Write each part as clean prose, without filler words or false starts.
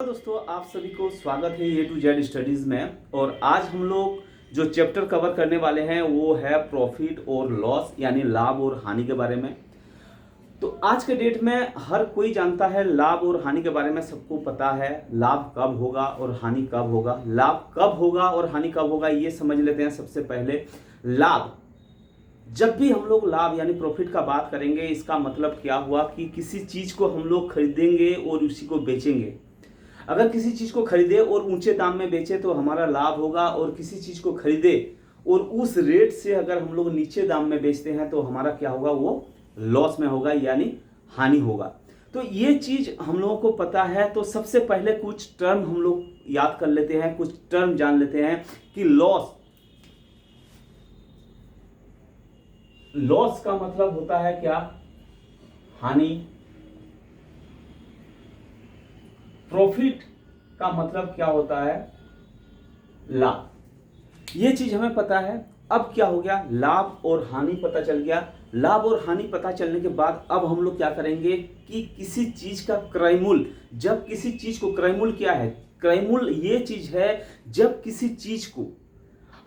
दोस्तों, आप सभी को स्वागत है ए टू जेड स्टडीज में। और आज हम लोग जो चैप्टर कवर करने वाले हैं वो है प्रॉफिट और लॉस यानी लाभ और हानि के बारे में। तो आज के डेट में हर कोई जानता है लाभ और हानि के बारे में, सबको पता है लाभ कब होगा और हानि कब होगा। लाभ कब होगा और हानि कब होगा ये समझ लेते हैं। सबसे पहले लाभ, जब भी हम लोग लाभ यानी प्रॉफिट का बात करेंगे, इसका मतलब क्या हुआ कि किसी चीज को हम लोग खरीदेंगे और उसी को बेचेंगे। अगर किसी चीज को खरीदे और ऊंचे दाम में बेचे तो हमारा लाभ होगा, और किसी चीज को खरीदे और उस रेट से अगर हम लोग नीचे दाम में बेचते हैं तो हमारा क्या होगा, वो लॉस में होगा यानी हानि होगा। तो ये चीज हम लोगों को पता है। तो सबसे पहले कुछ टर्म हम लोग याद कर लेते हैं, कुछ टर्म जान लेते हैं कि लॉस का मतलब होता है क्या, हानि। प्रॉफिट का मतलब क्या होता है, लाभ। ये चीज हमें पता है। अब क्या हो गया, लाभ और हानि पता चल गया। लाभ और हानि पता चलने के बाद अब हम लोग क्या करेंगे कि किसी चीज का क्रय मूल्य, जब किसी चीज को, क्रय मूल्य क्या है, क्रय मूल्य ये चीज है जब किसी चीज को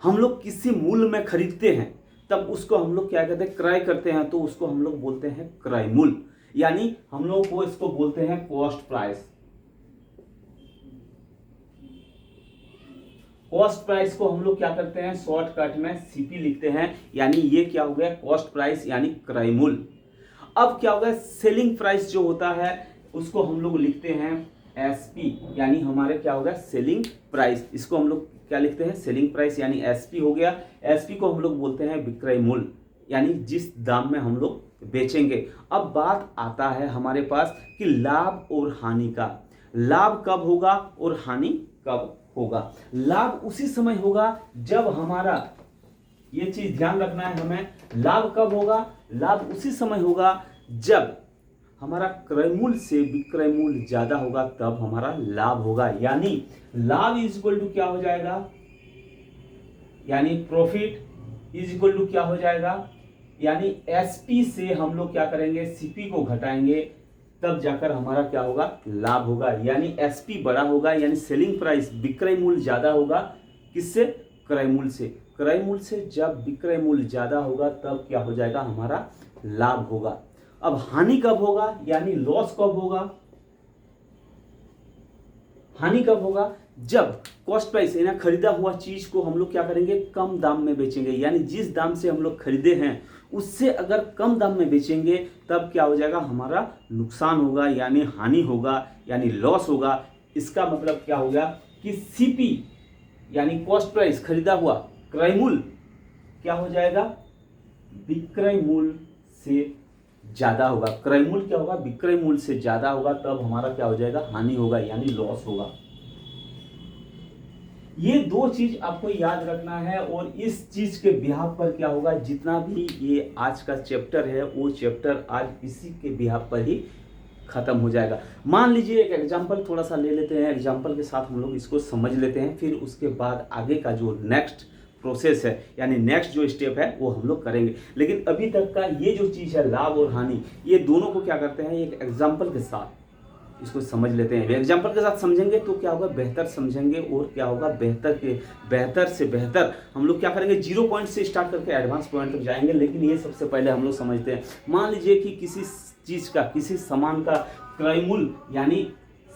हम लोग किसी मूल्य में खरीदते हैं तब उसको हम लोग क्या कहते हैं, क्रय करते हैं, तो उसको हम लोग बोलते हैं क्रय मूल्य। यानी हम लोग को इसको बोलते हैं कॉस्ट प्राइस। कॉस्ट प्राइस को हम लोग क्या करते हैं, शॉर्टकट में सीपी लिखते हैं। यानी ये क्या हो गया, कॉस्ट प्राइस यानी क्रय मूल्य। अब क्या होगा, सेलिंग प्राइस जो होता है उसको हम लोग लिखते हैं एसपी, यानी हमारे क्या होगा, सेलिंग प्राइस। इसको हम लोग क्या लिखते हैं, सेलिंग प्राइस यानी एसपी हो गया। एसपी को हम लोग बोलते हैं विक्रय मूल्य, यानी जिस दाम में हम लोग बेचेंगे। अब बात आता है हमारे पास कि लाभ और हानि का। लाभ कब होगा और हानि कब होगा। लाभ उसी समय होगा जब हमारा, ये चीज ध्यान रखना है हमें, लाभ कब होगा, लाभ उसी समय होगा जब हमारा क्रय मूल्य से विक्रय मूल्य ज्यादा होगा, तब हमारा लाभ होगा। यानी लाभ इज इक्वल टू क्या हो जाएगा, यानी प्रॉफिट इज इक्वल टू क्या हो जाएगा, यानी एसपी से हम लोग क्या करेंगे, सीपी को घटाएंगे, तब जाकर हमारा क्या होगा, लाभ होगा। यानी एसपी बड़ा होगा, यानी सेलिंग प्राइस, विक्रय मूल्य ज्यादा होगा। किससे, क्रय मूल्य से। क्रय मूल्य से जब विक्रय मूल्य ज्यादा होगा तब क्या हो जाएगा, हमारा लाभ होगा। अब हानि कब होगा, यानी लॉस कब होगा, हानि कब होगा, जब कॉस्ट प्राइस यानी खरीदा हुआ चीज को हम लोग क्या करेंगे, कम दाम में बेचेंगे। यानी जिस दाम से हम लोग खरीदे हैं उससे अगर कम दाम में बेचेंगे तब क्या हो जाएगा, हमारा नुकसान होगा, यानी हानि होगा, यानी लॉस होगा। इसका मतलब क्या हो गया कि सीपी यानी कॉस्ट प्राइस, खरीदा हुआ, क्रय मूल्य क्या हो जाएगा, विक्रय मूल्य से ज्यादा होगा। क्रय मूल्य क्या होगा, विक्रय मूल्य से ज्यादा होगा, तब हमारा क्या हो जाएगा, हानि होगा, यानी लॉस होगा। ये दो चीज आपको याद रखना है। और इस चीज के बिहाफ पर क्या होगा, जितना भी ये आज का चैप्टर है वो चैप्टर आज इसी के बिहाफ पर ही खत्म हो जाएगा। मान लीजिए एक एग्जांपल थोड़ा सा ले लेते हैं, एग्जांपल के साथ हम लोग इसको समझ लेते हैं, फिर उसके बाद आगे का जो नेक्स्ट प्रोसेस है यानी नेक्स्ट जो स्टेप है वो हम लोग करेंगे। लेकिन अभी तक का ये जो चीज है लाभ और हानि, ये दोनों को क्या करते हैं, एक एग्जाम्पल के साथ इसको समझ लेते हैं। एग्जाम्पल के साथ समझेंगे तो क्या होगा, बेहतर समझेंगे, और क्या होगा, बेहतर से बेहतर हम लोग क्या करेंगे, जीरो पॉइंट से स्टार्ट करके एडवांस पॉइंट तक जाएंगे। लेकिन ये सबसे पहले हम लोग समझते हैं। मान लीजिए कि किसी चीज का, किसी सामान का क्रय मूल्य यानी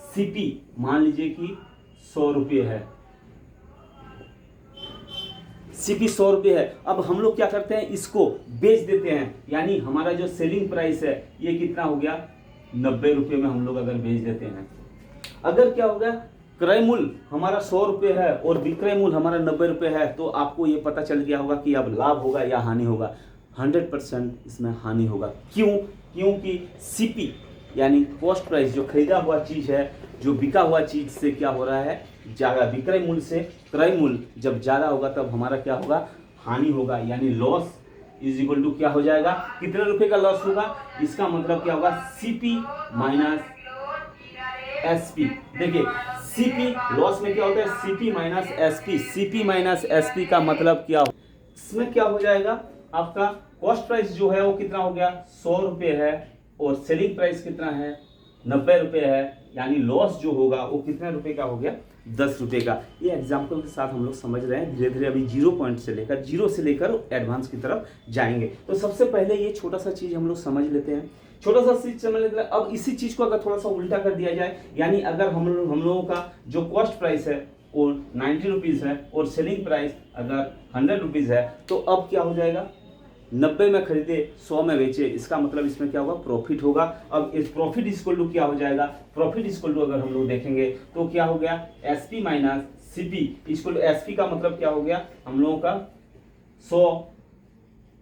सीपी मान लीजिए कि 100 रुपये है, सीपी 100 रुपये है। अब हम लोग क्या करते हैं, इसको बेच देते हैं, यानी हमारा जो सेलिंग प्राइस है ये कितना हो गया, 90 रुपये में हम लोग अगर बेच देते हैं। अगर क्या होगा, क्रय मूल्य हमारा 100 रुपये है और विक्रय मूल्य हमारा 90 रुपये है, तो आपको ये पता चल गया होगा कि अब लाभ होगा या हानि होगा। 100% इसमें हानि होगा। क्यों, क्योंकि सीपी यानी कॉस्ट प्राइस, जो खरीदा हुआ चीज है, जो बिका हुआ चीज से क्या हो रहा है, ज्यादा, विक्रय मूल्य से क्रय मूल्य जब ज्यादा होगा तब हमारा क्या होगा, हानि होगा, यानी लॉस इज इक्वल टू क्या हो जाएगा, कितने रुपए का लॉस होगा। इसका मतलब क्या होगा, सीपी माइनस एसपी। देखिए सीपी लॉस में क्या होता है, CP minus SP. CP minus SP का मतलब क्या हो, इसमें क्या हो जाएगा, आपका कॉस्ट प्राइस जो है वो कितना हो गया, 100 रुपये है, और सेलिंग प्राइस कितना है, 90 रुपये है। यानी लॉस जो होगा वो कितने रुपए का हो गया, 10 रुपए का। ये एग्जाम्पल के साथ हम लोग समझ रहे हैं, धीरे धीरे अभी जीरो से लेकर एडवांस की तरफ जाएंगे। तो सबसे पहले ये छोटा सा चीज हम लोग समझ लेते हैं, छोटा सा चीज समझ लेते हैं। अब इसी चीज को अगर थोड़ा सा उल्टा कर दिया जाए, यानी अगर हम लोगों का जो कॉस्ट प्राइस है वो 90 रुपीज है और सेलिंग प्राइस अगर 100 रुपीज है, तो अब क्या हो जाएगा, 90 में खरीदे 100 में बेचे, इसका मतलब इसमें क्या होगा, प्रॉफिट होगा। अब इस प्रॉफिट इक्वल टू क्या हो जाएगा, प्रॉफिट इक्वल टू अगर हम लोग देखेंगे तो क्या हो गया, SP minus CP equal to, SP का मतलब क्या हो गया हम लोगों का 100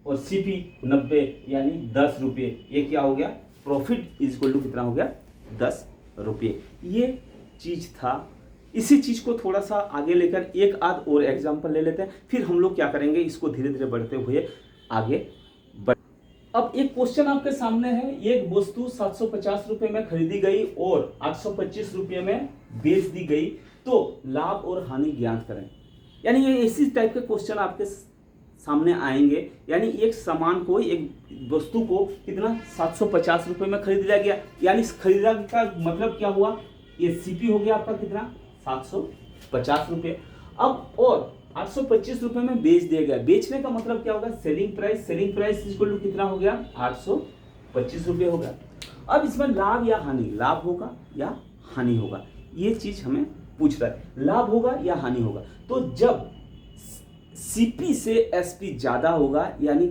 और सीपी 90 यानी 10 रुपये, ये क्या हो गया, प्रॉफिट इक्वल टू कितना हो गया, 10 रुपये। ये चीज था। इसी चीज को थोड़ा सा आगे लेकर एक आध और एग्जांपल ले लेते हैं, फिर हम लोग क्या करेंगे, इसको धीरे धीरे बढ़ते हुए आगे बढ़। अब एक क्वेश्चन आपके सामने है, एक वस्तु 750 रुपए में खरीदी गई और 825 रुपए में बेच दी गई, तो लाभ और हानि ज्ञात करें। यानी ये इसी टाइप के क्वेश्चन आपके सामने आएंगे। यानी एक सामान को, एक वस्तु को कितना 750 रुपए में खरीद लिया गया, यानी खरीदा का मतलब क्या हुआ, ये सीपी हो गया आपका कितना 750 रुपये। अब और 825 रुपए में बेच दिया गया, बेचने का मतलब क्या होगा, सेलिंग प्राइस इक्वल टू कितना हो गया, 825 रुपये होगा। अब इसमें लाभ या हानि, लाभ होगा या हानि होगा, ये चीज हमें पूछ रहा है, लाभ होगा या हानि होगा। तो जब सीपी से एसपी ज्यादा होगा, यानी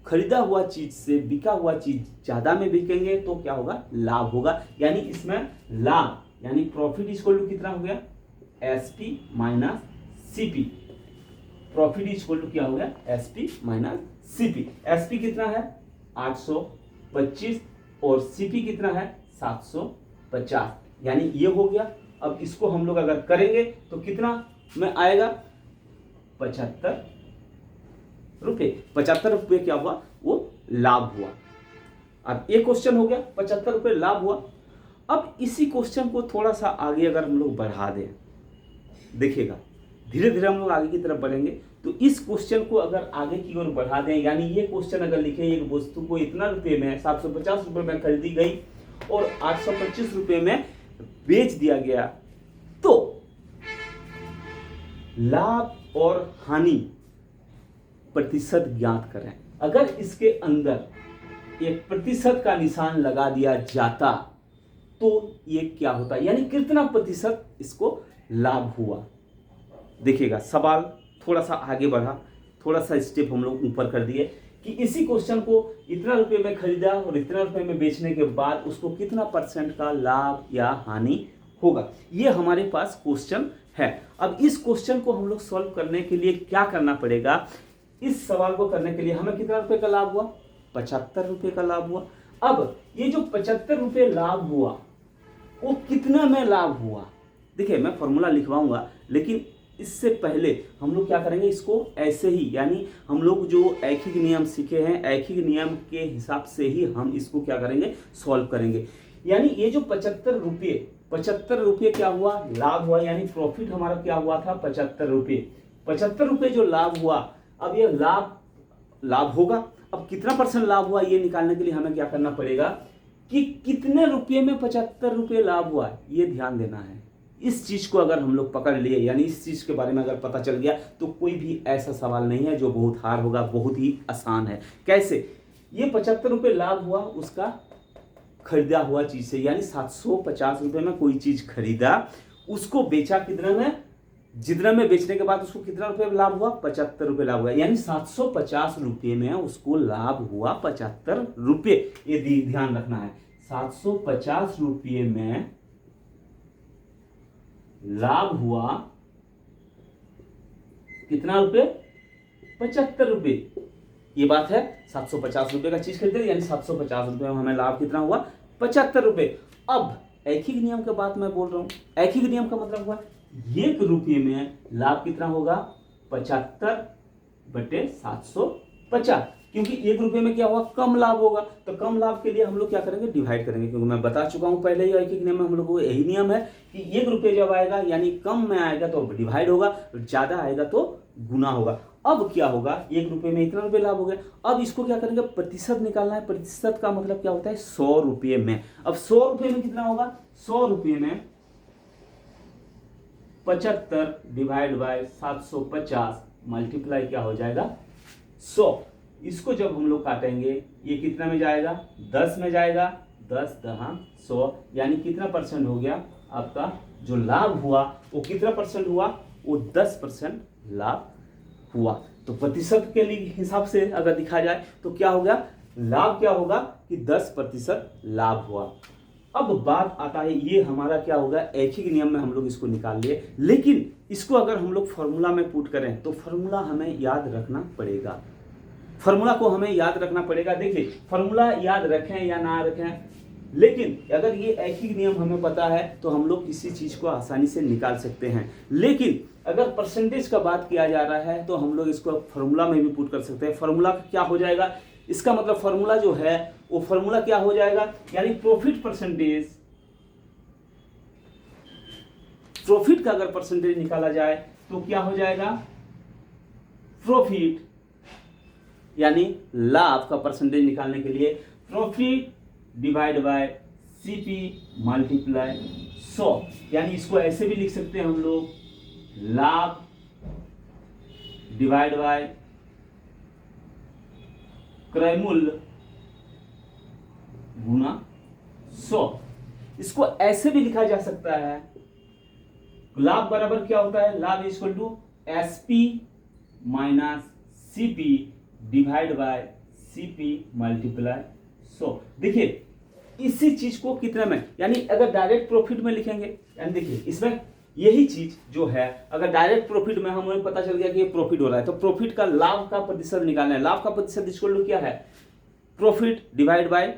खरीदा हुआ चीज से बिका हुआ चीज ज्यादा में बिकेंगे, तो क्या होगा, लाभ होगा। यानी इसमें लाभ यानी प्रॉफिट इक्वल टू कितना हो गया, SP minus CP, profit equal to क्या हो गया, एसपी माइनस सीपी। एसपी कितना है 825 और सीपी कितना है 750, यानी ये हो गया। अब इसको हम लोग अगर करेंगे तो कितना में आएगा, 75 रुपये। 75 रुपये क्या हुआ, वो लाभ हुआ। अब एक क्वेश्चन हो गया, 75 रुपये लाभ हुआ। अब इसी क्वेश्चन को थोड़ा सा आगे अगर हम लोग बढ़ा दें, देखिएगा धीरे धीरे हम लोग आगे की तरफ बढ़ेंगे, तो इस क्वेश्चन को अगर आगे की ओर बढ़ा दें, यानी ये क्वेश्चन अगर लिखे, एक वस्तु को इतना रुपये में 750 रुपये में खरीदी गई और 825 रुपये में बेच दिया गया, तो लाभ और हानि प्रतिशत ज्ञात करें। अगर इसके अंदर एक प्रतिशत का निशान लगा दिया जाता तो ये क्या होता, यानी कितना प्रतिशत इसको लाभ हुआ। देखिएगा सवाल थोड़ा सा आगे बढ़ा, थोड़ा सा स्टेप हम लोग ऊपर कर दिए कि इसी क्वेश्चन को इतना रुपये में खरीदा और इतना रुपये में बेचने के बाद उसको कितना परसेंट का लाभ या हानि होगा, ये हमारे पास क्वेश्चन है। अब इस क्वेश्चन को हम लोग सॉल्व करने के लिए क्या करना पड़ेगा, इस सवाल को करने के लिए हमें कितना रुपये का लाभ हुआ, 75 रुपये का लाभ हुआ। अब ये जो 75 रुपये लाभ हुआ वो कितना में लाभ हुआ, देखिए मैं फॉर्मूला लिखवाऊंगा, लेकिन इससे पहले हम लोग क्या करेंगे, इसको ऐसे ही, यानी हम लोग जो ऐखिक नियम सीखे हैं, ऐखिक नियम के हिसाब से ही हम इसको क्या करेंगे, सॉल्व करेंगे। यानी ये जो 75 रुपये क्या हुआ, लाभ हुआ, यानी प्रॉफिट हमारा क्या हुआ था 75 रुपये। 75 रुपये जो लाभ हुआ, अब ये लाभ होगा। अब कितना परसेंट लाभ हुआ ये निकालने के लिए हमें क्या करना पड़ेगा कि कितने रुपये में 75 रुपये लाभ हुआ, ये ध्यान देना है। इस चीज को अगर हम लोग पकड़ लिए, यानी इस चीज के बारे में अगर पता चल गया, तो कोई भी ऐसा सवाल नहीं है जो बहुत हार्ड होगा, बहुत ही आसान है। कैसे, ये 75 रुपये लाभ हुआ उसका खरीदा हुआ चीज से, यानी 750 रुपये में कोई चीज खरीदा, उसको बेचा कितना में, जितना में बेचने के बाद उसको कितना रुपये लाभ हुआ, 75 रुपये लाभ हुआ, यानी 750 रुपये में उसको लाभ हुआ 75 रुपये। ये ध्यान रखना है, 750 रुपये में लाभ हुआ कितना रुपये, 75 रुपये। ये बात है, 750 रुपये का चीज खरीदे, यानी 750 रुपये में हमें लाभ कितना हुआ, 75 रुपये। अब ऐखिक नियम के बात मैं बोल रहा हूं, ऐखिक नियम का मतलब हुआ 1 रुपये में लाभ कितना होगा, 75 बटे 750, क्योंकि 1 रुपये में क्या हुआ, कम लाभ होगा। तो कम लाभ के लिए हम लोग क्या करेंगे, डिवाइड करेंगे, क्योंकि मैं बता चुका हूं पहले ही एक नियम में हम लोग को यही नियम है कि 1 रुपये जब आएगा यानी कम में आएगा तो डिवाइड होगा, ज्यादा आएगा तो गुना होगा। अब क्या होगा, 1 रुपये में इतना रुपये लाभ हो गया। अब इसको क्या करेंगे, प्रतिशत निकालना है। प्रतिशत का मतलब क्या होता है, 100 रुपये में। अब 100 रुपये में कितना होगा, 100 रुपये में 75 डिवाइड बाय 750 मल्टीप्लाई क्या हो जाएगा, 100। इसको जब हम लोग काटेंगे ये कितना में जाएगा, 10 में जाएगा। 10 दहा 100 यानी कितना परसेंट हो गया आपका, जो लाभ हुआ वो कितना परसेंट हुआ, वो 10% लाभ हुआ। तो प्रतिशत के लिए हिसाब से अगर दिखा जाए तो क्या हो गया, लाभ क्या होगा कि 10% लाभ हुआ। अब बात आता है, ये हमारा क्या होगा, एक ही नियम में हम लोग इसको निकाल लिए, लेकिन इसको अगर हम लोग फॉर्मूला में पुट करें तो फॉर्मूला हमें याद रखना पड़ेगा। फॉर्मूला को हमें याद रखना पड़ेगा। देखिए फॉर्मूला याद रखें या ना रखें, लेकिन अगर ये एक ही नियम हमें पता है तो हम लोग किसी चीज को आसानी से निकाल सकते हैं। लेकिन अगर परसेंटेज का बात किया जा रहा है तो हम लोग इसको फॉर्मूला में भी पुट कर सकते हैं। फॉर्मूला क्या हो जाएगा, इसका मतलब फॉर्मूला जो है वो फॉर्मूला क्या हो जाएगा, यानी प्रॉफिट परसेंटेज, प्रॉफिट का अगर परसेंटेज निकाला जाए तो क्या हो जाएगा, प्रॉफिट यानी लाभ का परसेंटेज निकालने के लिए profit divide by CP multiply 100। यानी इसको ऐसे भी लिख सकते हैं हम लोग, लाभ डिवाइड बाय क्रय मूल्य गुना 100। इसको ऐसे भी लिखा जा सकता है, लाभ बराबर क्या होता है, लाभ is equal to SP minus CP divide by CP multiply 100। देखिए इसी चीज को कितने में, यानी अगर डायरेक्ट प्रॉफिट में लिखेंगे, यानी देखिए इसमें यही चीज जो है अगर डायरेक्ट प्रॉफिट में हमें पता चल गया कि ये प्रॉफिट हो रहा है तो प्रॉफिट का लाभ का प्रतिशत निकालना है। लाभ का प्रतिशत इक्वल टू क्या है, प्रॉफिट डिवाइड बाय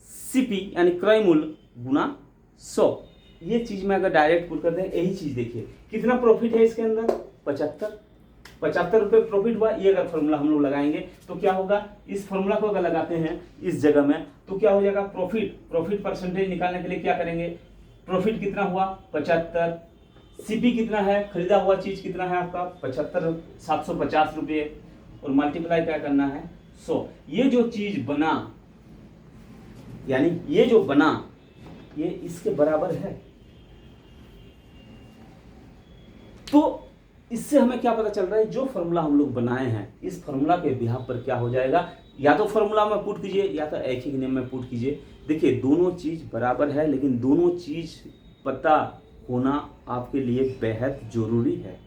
सीपी यानी क्रय मूल्य गुना 100। ये चीज में अगर डायरेक्ट पुट करते हैं, यही चीज देखिए कितना प्रॉफिट है इसके अंदर, 75 रुपए प्रॉफिट हुआ। ये अगर फॉर्मूला हम लोग लगाएंगे तो क्या होगा, इस फॉर्मूला को अगर लगाते हैं इस जगह में तो क्या हो जाएगा, प्रॉफिट परसेंटेज निकालने के लिए क्या करेंगे, प्रॉफिट कितना हुआ 75, सीपी कितना है, खरीदा हुआ चीज कितना है आपका 75 750 रुपये, और मल्टीप्लाई क्या करना है 100। ये जो चीज बना, यानी ये जो बना ये इसके बराबर है। तो इससे हमें क्या पता चल रहा है, जो फॉर्मूला हम लोग बनाए हैं इस फॉर्मूला के बिहाफ पर क्या हो जाएगा, या तो फॉर्मूला में पुट कीजिए या तो एक ही नियम में पुट कीजिए। देखिए दोनों चीज बराबर है, लेकिन दोनों चीज पता होना आपके लिए बेहद जरूरी है।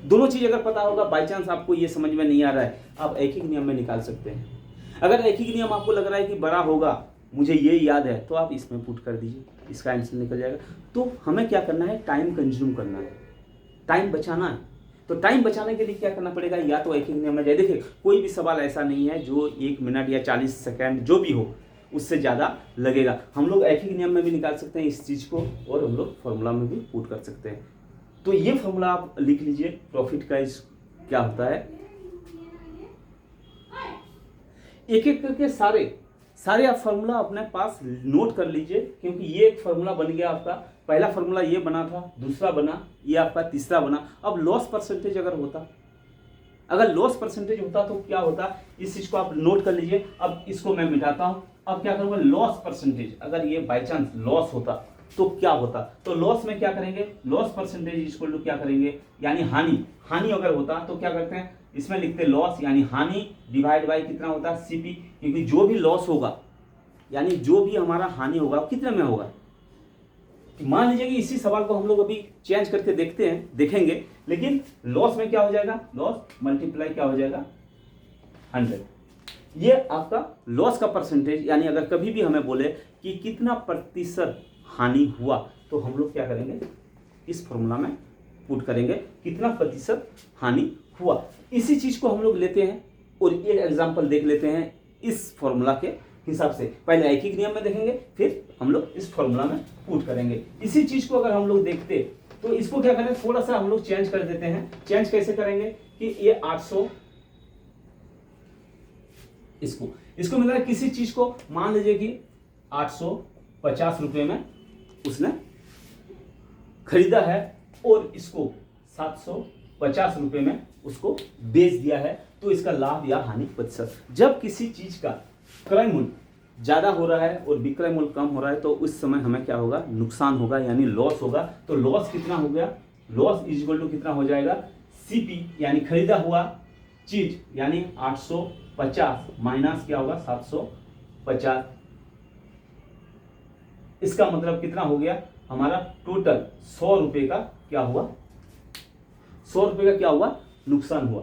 दोनों चीज अगर पता होगा, बाई चांस आपको ये समझ में नहीं आ रहा है, आप एक ही नियम में निकाल सकते हैं। अगर एक ही नियम आपको लग रहा है कि बड़ा होगा, मुझे ये याद है, तो आप इसमें पुट कर दीजिए, इसका आंसर निकल जाएगा। तो हमें क्या करना है, टाइम कंज्यूम करना है, टाइम बचाना है। तो टाइम बचाने के लिए क्या करना पड़ेगा, या तो एक ही नियम में जाए। देखिए कोई भी सवाल ऐसा नहीं है जो 1 मिनट या 40 सेकंड जो भी हो उससे ज़्यादा लगेगा। हम लोग एक ही नियम में भी निकाल सकते हैं इस चीज़ को, और हम लोग फॉर्मूला में भी पुट कर सकते हैं। तो ये फॉर्मूला आप लिख लीजिए, प्रॉफिट का इस क्या होता है, एक एक करके सारे आप फॉर्मूला अपने पास नोट कर लीजिए, क्योंकि ये एक फॉर्मूला बन गया आपका। पहला फॉर्मूला ये बना था, दूसरा बना, ये आपका तीसरा बना। अब लॉस परसेंटेज अगर लॉस परसेंटेज होता तो क्या होता, इस चीज को आप नोट कर लीजिए। अब इसको मैं मिटाता हूं, अब क्या करूंगा, लॉस परसेंटेज, अगर ये बाई चांस लॉस होता तो क्या होता, तो लॉस में क्या करेंगे, लॉस परसेंटेज इक्वल टू क्या करेंगे, यानी हानि अगर होता तो क्या करते हैं, इसमें लिखते लॉस यानी हानि डिवाइड बाय कितना होता है सीपी, क्योंकि जो भी लॉस होगा यानी जो भी हमारा हानि होगा कितने में होगा। मान लीजिए कि इसी सवाल को हम लोग अभी चेंज करके देखेंगे, लेकिन लॉस में क्या हो जाएगा, लॉस मल्टीप्लाई क्या हो जाएगा 100। ये आपका लॉस का परसेंटेज, यानी अगर कभी भी हमें बोले कि कितना प्रतिशत हानि हुआ तो हम लोग क्या करेंगे, इस फॉर्मूला में पुट करेंगे कितना प्रतिशत हानि हुआ। इसी चीज को हम लोग लेते हैं और एक एग्जांपल देख लेते हैं इस फॉर्मूला के हिसाब से। पहले एक ही नियम में देखेंगे, फिर हम लोग इस फॉर्मूला में पुट करेंगे। इसी चीज को अगर हम लोग देखते तो इसको क्या करें, थोड़ा सा हम लोग चेंज कर देते हैं। चेंज कैसे करेंगे कि ये 800 इसको मिल रहा है किसी चीज को, मान लीजिए कि 850 रुपये में उसने खरीदा है और इसको 750 रुपये में उसको बेच दिया है, तो इसका लाभ या हानि प्रतिशत। जब किसी चीज का क्रय मूल्य ज्यादा हो रहा है और विक्रय मूल्य कम हो रहा है तो उस समय हमें क्या होगा, नुकसान होगा, यानी लॉस होगा। तो लॉस कितना हो गया, लॉस इज इक्वल टू कितना हो जाएगा, सीपी यानी खरीदा हुआ चीज यानी 850 माइनस क्या होगा 750। इसका मतलब कितना हो गया, हमारा टोटल 100 रुपए का क्या हुआ, 100 रुपए का क्या हुआ, नुकसान हुआ।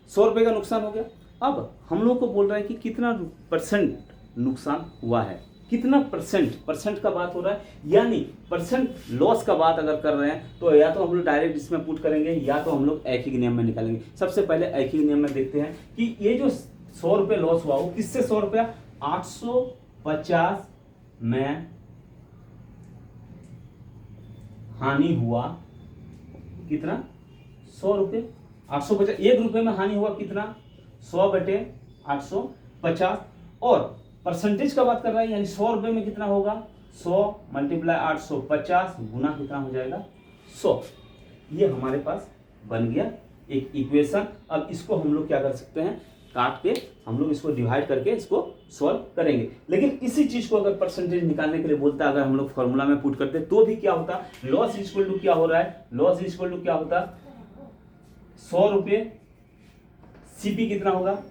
100 रुपए का नुकसान हो गया। अब हम लोग को बोल रहा है कि कितना परसेंट नुकसान हुआ है, कितना परसेंट का बात हो रहा है, यानी परसेंट लॉस का बात अगर कर रहे हैं तो या तो हम लोग डायरेक्ट इसमें पुट करेंगे या तो हम लोग एक ही नियम में निकालेंगे। सबसे पहले एक ही नियम में देखते हैं कि ये जो 100 रुपये लॉस हुआ वो किससे 100 रुपया, 850 में हानि हुआ कितना, 100 रुपये। 850 1 रुपये में हानि हुआ कितना, 100/850। और परसेंटेज का बात कर रहा है यानी 100 रुपये में कितना होगा, 100 मल्टीप्लाई 850 गुना कितना हो जाएगा 100। ये हमारे पास बन गया एक इक्वेशन। अब इसको हम लोग क्या कर सकते हैं, काट के हम लोग इसको डिवाइड करके इसको सॉल्व करेंगे। लेकिन इसी चीज को अगर परसेंटेज निकालने के लिए बोलता, अगर हम लोग फॉर्मूला में पुट करते तो भी क्या होता, लॉस इज इक्वल टू क्या हो रहा है, लॉस इज इक्वल टू क्या होता, 100 रुपये, सीपी कितना होगा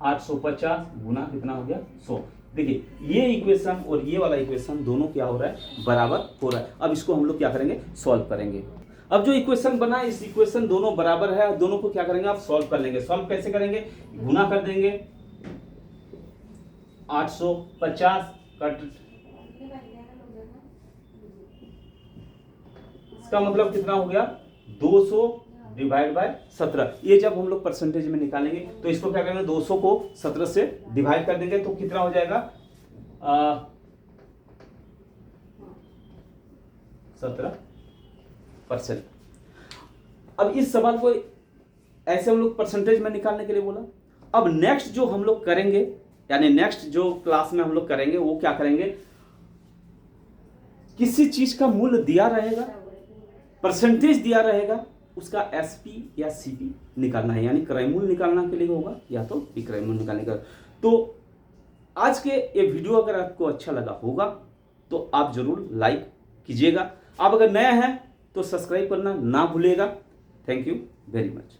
850 गुना कितना हो गया 100। देखिए ये इक्वेशन और ये वाला इक्वेशन दोनों क्या हो रहा है, बराबर हो रहा है। अब इसको हम लोग क्या करेंगे, सॉल्व करेंगे। अब जो इक्वेशन बना इस इक्वेशन दोनों बराबर है, दोनों को क्या करेंगे, आप सॉल्व कर लेंगे। सॉल्व कैसे करेंगे, गुना कर देंगे 850 कट, इसका मतलब कितना हो गया 200 डिवाइड बाय 17। ये जब हम लोग परसेंटेज में निकालेंगे तो इसको क्या करेंगे, 200 को 17 से डिवाइड कर देंगे तो कितना हो जाएगा 17%। अब इस सवाल को ऐसे हम लोग परसेंटेज में निकालने के लिए बोला। अब नेक्स्ट जो हम लोग करेंगे, यानी नेक्स्ट जो क्लास में हम लोग करेंगे वो क्या करेंगे, किसी चीज का मूल्य दिया रहेगा, परसेंटेज दिया रहेगा, उसका एसपी या सीपी निकालना है, यानी क्रय मूल्य निकालना के लिए होगा या तो विक्रय मूल्य निकालने का। तो आज के ये वीडियो अगर आपको अच्छा लगा होगा तो आप जरूर लाइक कीजिएगा। आप अगर नया हैं तो सब्सक्राइब करना ना भूलिएगा। Thank you very much.